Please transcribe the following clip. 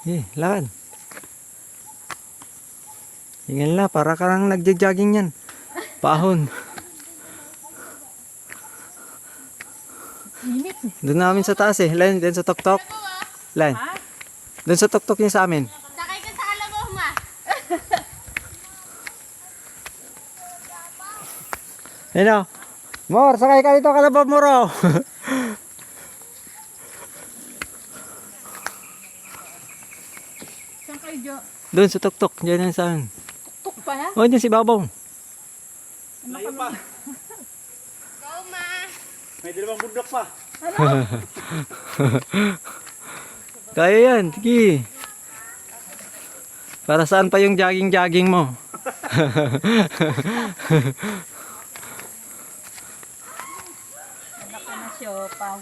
Lakad. Tingnan na, para ka lang nagja-jogging yan. Pahon. Init. Doon namin sa taas eh. Len, doon sa tok-tok. Len. Doon sa tok-tok niya sa amin. Sakay ka sa alabaw, ma. Hello. Mor, sakay ka dito, kalabaw mo raw. Saan kayo dyan? Doon sa tok-tok. Diyan yan sa amin. Tuk pa ha? Oh, diyan si Babaw. Layo pa. Go, ma. May dalawang bundok pa. Kaya yan, sige. Para saan pa yung jogging-jogging mo? Anak ka na siya, pang.